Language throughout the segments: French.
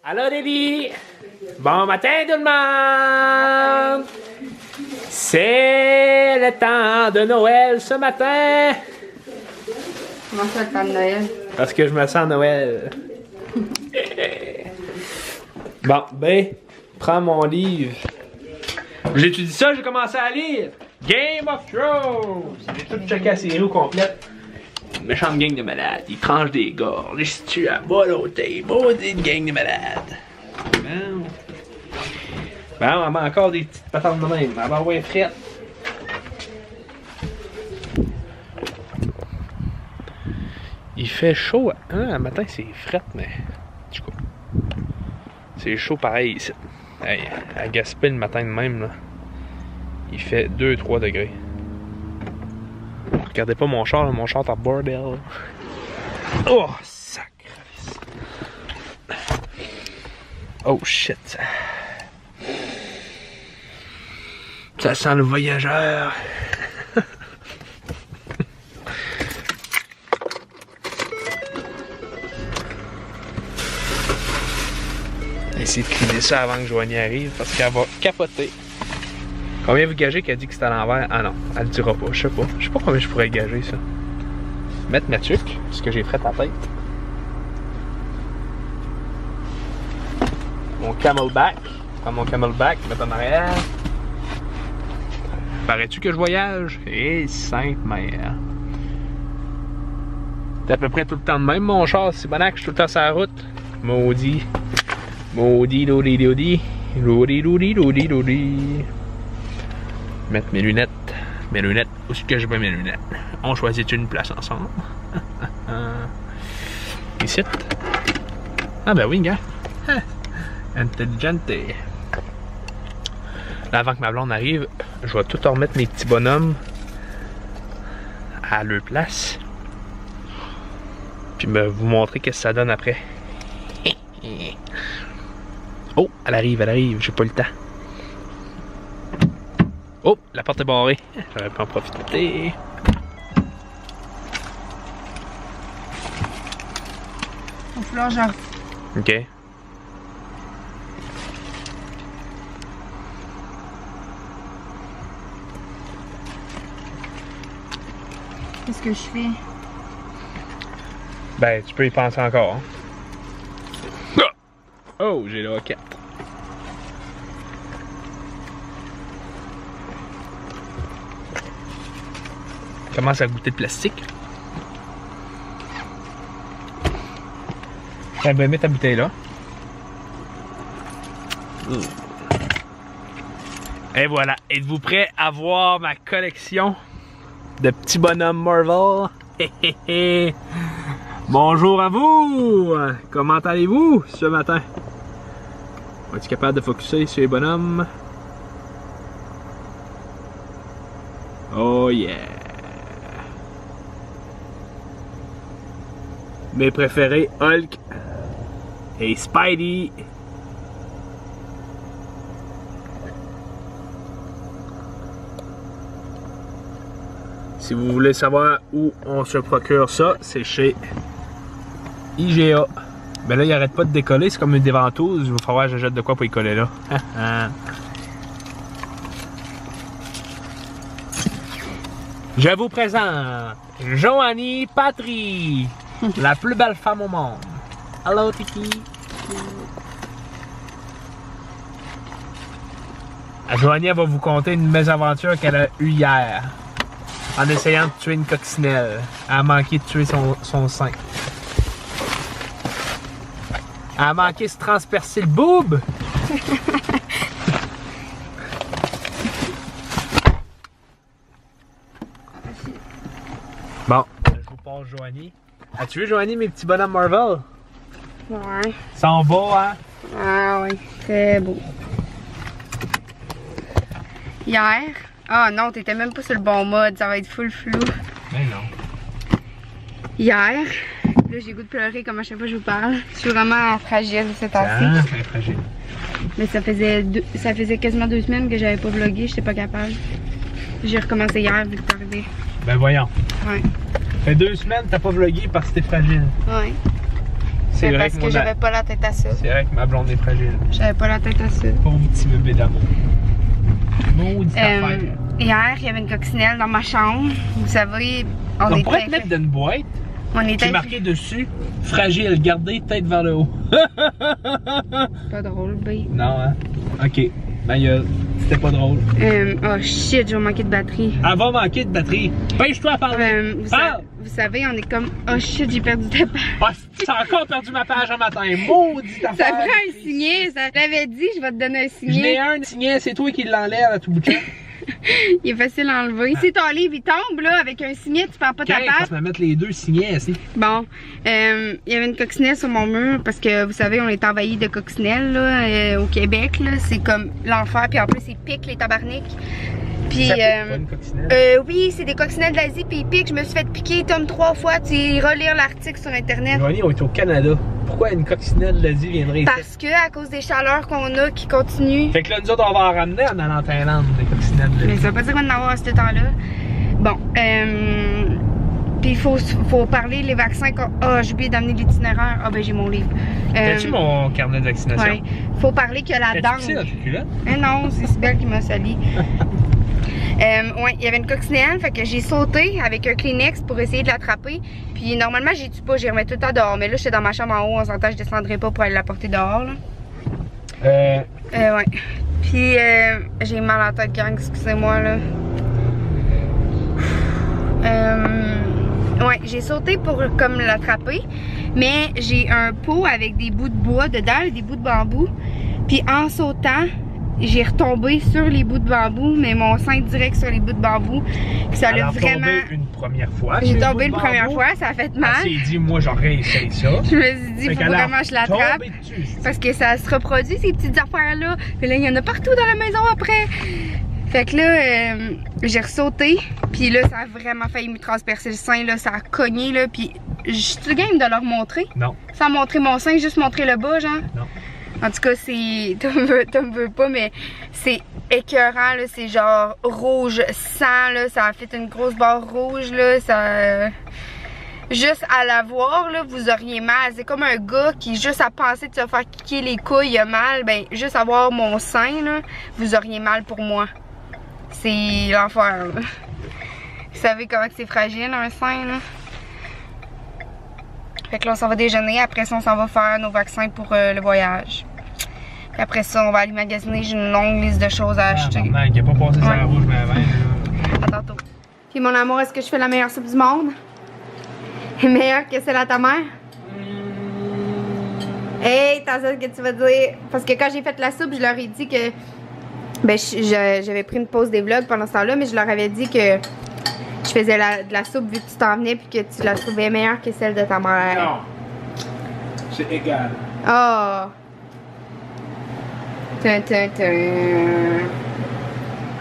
Allô, Debbie! Bon matin, tout le monde! C'est le temps de Noël ce matin! Comment ça, le temps de Noël? Parce que je me sens Noël. Bon, ben, prends mon livre. J'étudie ça, j'ai commencé à lire. Game of Thrones! J'ai tout checké la série au complète. Une méchante gang de malades. Ils tranchent des gorges. Ils se tuent à bas l'autre. Maudite gang de malades. Bon. Bon, on met encore des petites patates de même. On va avoir les frettes. Il fait chaud. Hein, le matin, c'est frette, mais. Du coup. C'est chaud pareil ici. Hey, à Gaspé le matin de même, là. Il fait 2-3 degrés. Regardez pas mon char, là, mon char est en bordel. Oh, sacrifice. Oh shit. Ça sent le voyageur. Essayer de cleaner ça avant que Joanie arrive parce qu'elle va capoter. Combien vous gagez qu'elle dit que c'est à l'envers? Ah non, elle le dira pas, je sais pas. Je sais pas combien je pourrais gager ça. Mettre ma tuque, parce que j'ai fait à tête. Mon camelback. Prends mon camelback, mettre en arrière. Parais-tu que je voyage? Et sainte mère. C'est à peu près tout le temps de même mon char, c'est bonac, je suis tout le temps sur la route. Maudit. Maudit, lodi, lodi. Lodi, lodi, lodi, lodi. Mettre mes lunettes. Mes lunettes. Où est-ce que je mets mes lunettes? On choisit une place ensemble. Ici. Ah ben oui, gars. Intelligente. Là, avant que ma blonde arrive, je vais tout remettre mes petits bonhommes à leur place. Puis vous montrer qu'est-ce que ça donne après. Oh, elle arrive, j'ai pas le temps. Oh, la porte est barrée. J'aurais pu en profiter. Il va falloir genre. Ok. Qu'est-ce que je fais? Ben, tu peux y penser encore. Oh, j'ai la roquette. Commence à goûter de plastique. Ben, mets ta bouteille là. Et voilà. Êtes-vous prêts à voir ma collection de petits bonhommes Marvel? Bonjour à vous! Comment allez-vous ce matin? Es-tu capable de focusser sur les bonhommes? Oh yeah! Mes préférés, Hulk et Spidey. Si vous voulez savoir où on se procure ça, c'est chez IGA. Ben là, il arrête pas de décoller, c'est comme une déventouse. Il va falloir que j'achète de quoi pour y coller là. Je vous présente Joanie Patry, la plus belle femme au monde. Hello, Tiki. Joanie, elle va vous conter une mésaventure qu'elle a eue hier en essayant de tuer une coccinelle. Elle a manqué de tuer son sein. Elle a manqué de se transpercer le boob. Bon, je vous passe Joanie. As-tu vu, Joanie, mes petits bonhommes Marvel? Ouais. Ils sont beaux, hein? Ah oui, très beau. Hier. Ah non, t'étais même pas sur le bon mode, ça va être full flou. Mais non. Hier, là j'ai goût de pleurer comme à chaque fois que je vous parle. Je suis vraiment fragile cette temps-ci. Ah, c'est fragile. Mais ça faisait quasiment 2 semaines que j'avais pas vlogué, j'étais pas capable. J'ai recommencé hier vu que t'es arrivé. Ben voyons. Ouais. Ça fait 2 semaines que t'as pas vlogué parce que t'es fragile. Ouais. C'est vrai parce que j'avais pas la tête à ça. C'est vrai que ma blonde est fragile. J'avais pas la tête à ça. Pauvre petit bébé d'amour. Maudit affaire. Hier, il y avait une coccinelle dans ma chambre. Vous savez, On pourrait te mettre dans une boîte. On était marqué dessus fragile, gardez tête vers le haut. Pas drôle, B. Non, hein? Ok, ma gueule. C'était pas drôle. Oh shit, je vais manquer de batterie. Elle va manquer de batterie. Pêche-toi à parler. Vous savez, on est comme. Oh shit, j'ai perdu ta page. Ah, j'ai encore perdu ma page un matin. Maudit affaire. Ça prend un signet. Ça l'avait dit, je vais te donner un signet. Je n'ai un signet, c'est toi qui l'enlève à tout bout de champ. Il est facile à enlever. Si ton livre il tombe là avec un signet, tu perds pas ta page. Je vais mettre les deux signets ici. Bon, il y avait une coccinelle sur mon mur parce que vous savez, on est envahi de coccinelles là, au Québec. C'est comme l'enfer. Puis en plus, ils piquent les tabarniques. Puis, oui, c'est des coccinelles d'Asie, puis ils piquent. Je me suis fait piquer, Tom, 3 fois. Tu iras lire l'article sur Internet. Joanie, on est au Canada. Pourquoi une coccinelle d'Asie viendrait ici? Parce que, à cause des chaleurs qu'on a qui continuent. Fait que là, nous autres, on va en ramener en allant en Thaïlande, des coccinelles d'Asie. Mais ça veut pas dire qu'on va en avoir à ce temps-là. Bon, puis il faut parler les vaccins. Ah, j'ai oublié d'amener l'itinéraire. Ah, ben j'ai mon livre. T'as-tu mon carnet de vaccination? Oui. Faut parler que la dent. T'as-tu dans tes culottes? Non, c'est Sibelle qui m'a sali. Ouais, il y avait une coccinelle, fait que j'ai sauté avec un Kleenex pour essayer de l'attraper. Puis normalement, j'y tue pas, j'y remets tout le temps dehors. Mais là, j'étais dans ma chambre en haut, on s'entend, je descendrai pas pour aller la porter dehors. Là. Ouais. Puis j'ai mal à la tête, gang, excusez-moi là. Ouais, j'ai sauté pour comme l'attraper. Mais j'ai un pot avec des bouts de bois dedans, des bouts de bambou. Puis en sautant, j'ai retombé sur les bouts de bambou, mais mon sein direct sur les bouts de bambou. Ça l'a vraiment. Tombé une première fois. J'ai tombé une première fois, ça a fait mal. Elle s'est dit, moi j'aurais essayé ça. Je me suis dit, faut vraiment que je l'attrape. Parce que ça se reproduit ces petites affaires-là. Puis là, il y en a partout dans la maison après. Fait que là, j'ai ressauté. Puis là, ça a vraiment failli me transpercer le sein. Là, ça a cogné. Là, puis, je suis game de leur montrer? Non. Sans montrer mon sein, juste montrer le bas, genre? Non. En tout cas, c'est. Tom veut pas, mais c'est écœurant, là. C'est genre rouge sang, là. Ça a fait une grosse barre rouge, là. Ça. Juste à la voir, là, vous auriez mal. C'est comme un gars qui, juste à penser de se faire kicker les couilles, a mal. Ben, juste à voir mon sein, là, vous auriez mal pour moi. C'est l'enfer, là. Vous savez comment c'est fragile, un sein, là. Fait que là, on s'en va déjeuner. Après ça, on s'en va faire nos vaccins pour le voyage. Puis après ça, on va aller magasiner. J'ai une longue liste de choses à acheter. Il a pas passé sur la rouge, mais avant. À tantôt. Puis mon amour, est-ce que je fais la meilleure soupe du monde? Meilleure que celle à ta mère? Hey, t'as ça que tu vas dire? Parce que quand j'ai fait la soupe, je leur ai dit que... Ben, j'avais pris une pause des vlogs pendant ce temps-là, mais je leur avais dit que je faisais de la soupe vu que tu t'en venais puis que tu la trouvais meilleure que celle de ta mère. Non. C'est égal. Oh.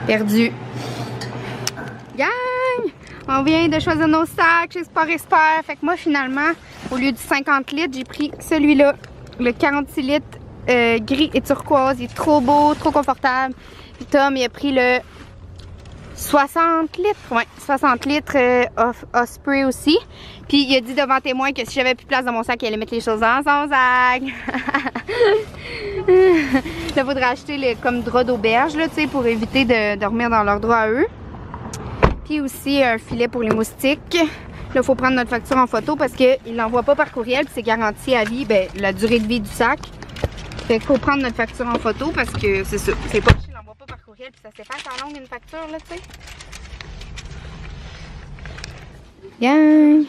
Perdu. Gang! On vient de choisir nos sacs chez Sport Expert. Fait que moi, finalement, au lieu du 50 litres, j'ai pris celui-là. Le 46 litres gris et turquoise. Il est trop beau, trop confortable. Puis Tom, il a pris le 60 litres. Ouais, 60 litres Osprey aussi. Puis il a dit devant témoin que si j'avais plus de place dans mon sac, il allait mettre les choses dans son sac. Là, il faudrait acheter comme drap d'auberge, là, tu sais, pour éviter de dormir dans leur drap à eux. Puis aussi un filet pour les moustiques. Là, il faut prendre notre facture en photo parce qu'il ne l'envoie pas par courriel. Puis c'est garanti à vie, ben, la durée de vie du sac. Fait qu'il faut prendre notre facture en photo parce que c'est ça. C'est pas qu'il l'envoie pas par courriel. Puis ça s'efface en longue une facture, là, tu sais. Bien.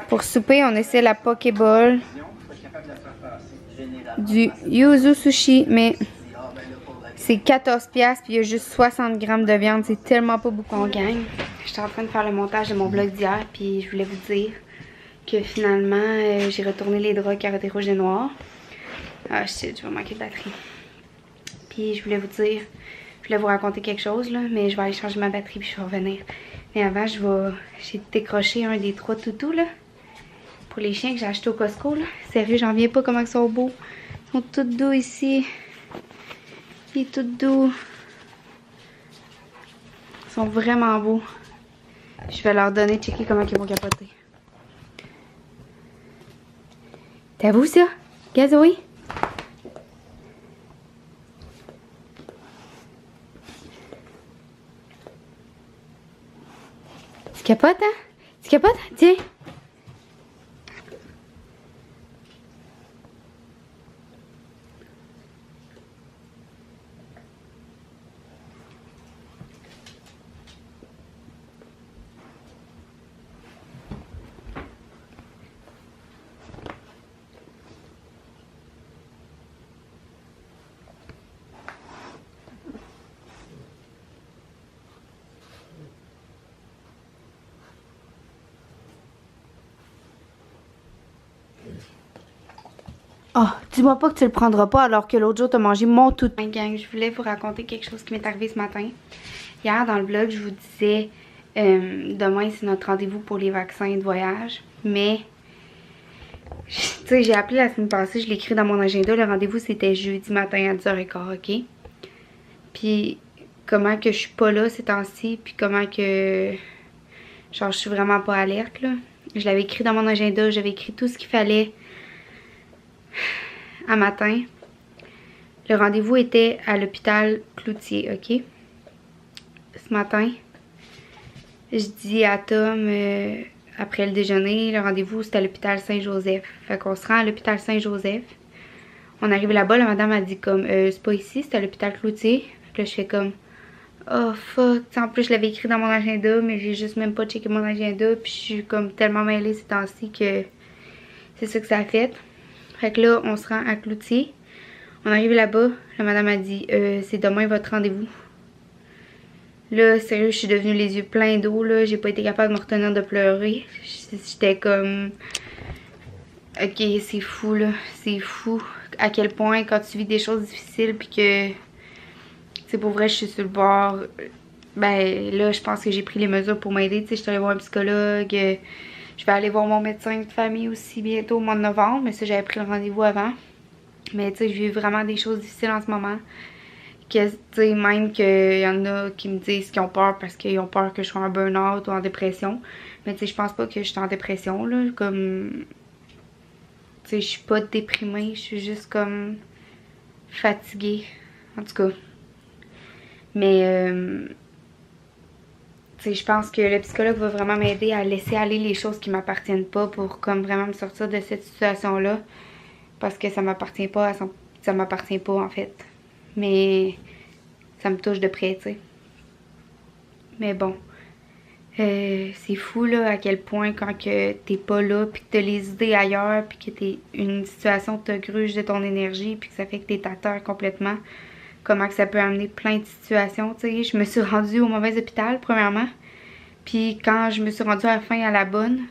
Pour souper, on essaie la Pokéball du Yuzu Sushi, mais c'est 14$ puis il y a juste 60 grammes de viande. C'est tellement pas beaucoup en gagne. J'étais en train de faire le montage de mon vlog d'hier, puis je voulais vous dire que finalement, j'ai retourné les draps carottés rouges et noirs. Ah shit, je vais manquer de batterie. Puis je voulais vous dire, je voulais vous raconter quelque chose là, mais je vais aller changer ma batterie puis je vais revenir. Mais avant, j'ai décroché un des 3 toutous là, pour les chiens que j'ai acheté au Costco là. Sérieux, j'en viens pas comment ils sont beaux. Ils sont tout doux ici. Il est tout doux. Ils sont vraiment beaux. Je vais leur donner, checker comment ils vont capoter. T'avoues ça? Gazoé? Tu capotes, hein? Tu capotes? Tiens! Oh, dis-moi pas que tu le prendras pas alors que l'autre jour t'as mangé mon tout. Hey gang, je voulais vous raconter quelque chose qui m'est arrivé ce matin. Hier dans le vlog, je vous disais demain c'est notre rendez-vous pour les vaccins de voyage. Mais tu sais, j'ai appelé la semaine passée, je l'ai écrit dans mon agenda. Le rendez-vous c'était jeudi matin à 10h15, ok? Puis comment que je suis pas là ces temps-ci, puis comment que genre je suis vraiment pas alerte là. Je l'avais écrit dans mon agenda, j'avais écrit tout ce qu'il fallait à matin. Le rendez-vous était à l'hôpital Cloutier, ok? Ce matin, je dis à Tom, après le déjeuner, le rendez-vous c'était à l'hôpital Saint-Joseph. Fait qu'on se rend à l'hôpital Saint-Joseph. On arrive là-bas, la madame a dit comme, c'est pas ici, c'est à l'hôpital Cloutier. Fait que là, je fais comme, oh fuck. T'sais, en plus, je l'avais écrit dans mon agenda, mais j'ai juste même pas checké mon agenda. Puis je suis comme tellement mêlée ces temps-ci que c'est ça que ça a fait. Fait que là, on se rend à Cloutier. On arrive là-bas. La madame a dit, c'est demain votre rendez-vous. Là, sérieux, je suis devenue les yeux pleins d'eau, là. J'ai pas été capable de me retenir de pleurer. J'étais comme... Ok, c'est fou, là. C'est fou à quel point, quand tu vis des choses difficiles, puis que... C'est pour vrai, je suis sur le bord. Ben, là, je pense que j'ai pris les mesures pour m'aider. Tu sais, je suis allée voir un psychologue. Je vais aller voir mon médecin de famille aussi bientôt au mois de novembre. Mais ça, j'avais pris le rendez-vous avant. Mais tu sais, je vis vraiment des choses difficiles en ce moment. Que, tu sais, même qu'il y en a qui me disent qu'ils ont peur parce qu'ils ont peur que je sois en burn-out ou en dépression. Mais tu sais, je pense pas que je suis en dépression, là. Comme... Tu sais, je suis pas déprimée. Je suis juste comme... fatiguée. En tout cas. Mais... tu sais, je pense que le psychologue va vraiment m'aider à laisser aller les choses qui m'appartiennent pas pour comme vraiment me sortir de cette situation-là. Parce que ça m'appartient pas ça m'appartient pas en fait. Mais ça me touche de près, tu sais. Mais bon. C'est fou là à quel point quand que t'es pas là, puis que t'as les idées ailleurs, puis que t'es une situation te gruge de ton énergie, puis que ça fait que t'es à terre complètement. Comment que ça peut amener plein de situations, tu sais. Je me suis rendue au mauvais hôpital, premièrement. Puis quand je me suis rendue à la fin à la bonne,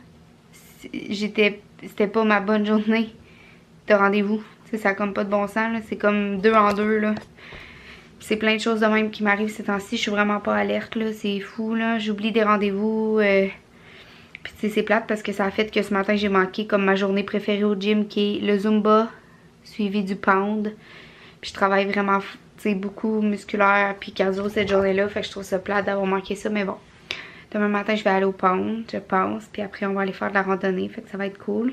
c'était pas ma bonne journée de rendez-vous. Tu sais, ça a comme pas de bon sens, là. C'est comme 2 en 2, là. C'est plein de choses de même qui m'arrivent ces temps-ci. Je suis vraiment pas alerte, là. C'est fou, là. J'oublie des rendez-vous. Puis tu sais, c'est plate parce que ça a fait que ce matin, j'ai manqué comme ma journée préférée au gym, qui est le Zumba, suivi du pound. Puis je travaille vraiment, tu sais, beaucoup musculaire puis cardio cette journée-là. Fait que je trouve ça plate d'avoir manqué ça, mais bon. Demain matin, je vais aller au pound, je pense. Puis après, on va aller faire de la randonnée. Fait que ça va être cool.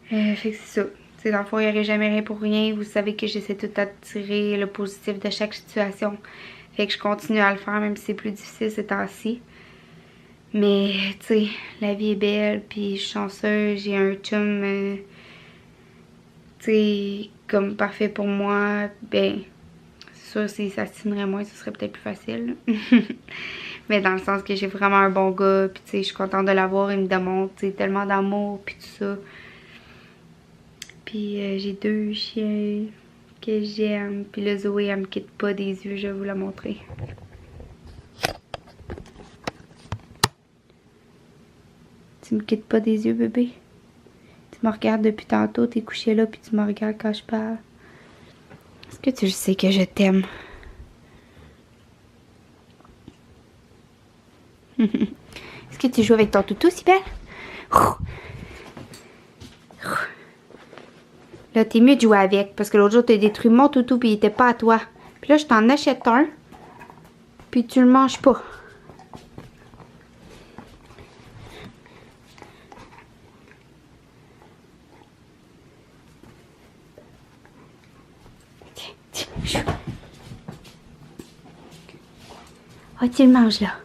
Fait que c'est ça. T'sais, dans le fond, il n'y aurait jamais rien pour rien. Vous savez que j'essaie tout à tirer le positif de chaque situation. Fait que je continue à le faire, même si c'est plus difficile ces temps-ci. Mais, tu sais, la vie est belle, puis je suis chanceuse. J'ai un chum, tu sais, comme parfait pour moi. Ben, c'est sûr, si ça se tiendrait moins, ce serait peut-être plus facile. Mais dans le sens que j'ai vraiment un bon gars, puis tu sais, je suis contente de l'avoir. Il me demande, tu sais, tellement d'amour, puis tout ça. Puis j'ai 2 chiens que j'aime. Puis le Zoé, elle me quitte pas des yeux, je vais vous la montrer. Tu me quittes pas des yeux, bébé? Tu me regardes depuis tantôt, t'es couché là, puis tu me regardes quand je parle. Est-ce que tu sais que je t'aime? Est-ce que tu joues avec ton toutou, si belle? Là, t'es mieux de jouer avec. Parce que l'autre jour, t'as détruit mon toutou puis il était pas à toi. Puis là, je t'en achète un. Puis tu le manges pas. Oh, tu le manges là.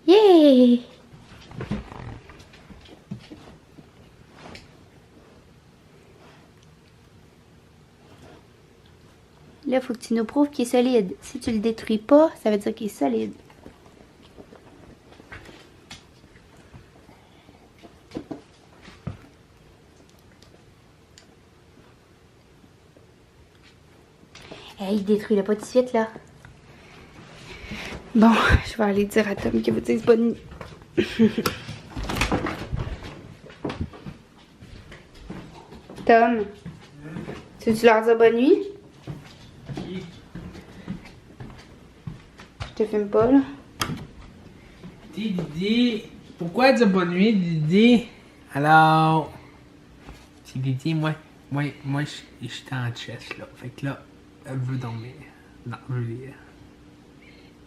Yeah! Là, faut que tu nous prouves qu'il est solide. Si tu le détruis pas, ça veut dire qu'il est solide. Hey, détruis-le pas tout de suite, là. Bon, je vais aller dire à Tom qu'il vous dise bonne nuit. Tom, tu veux-tu leur dire bonne nuit? Je te filme pas, là. Didi, pourquoi dire bonne nuit, Didi? Alors, c'est Didi, moi, je suis en chest, là. Fait que là, elle veut dormir. Non, je veux lire.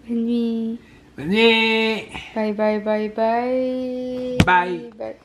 Bonne nuit. Bonne nuit! Bye, bye, bye, bye. Bye. Bye.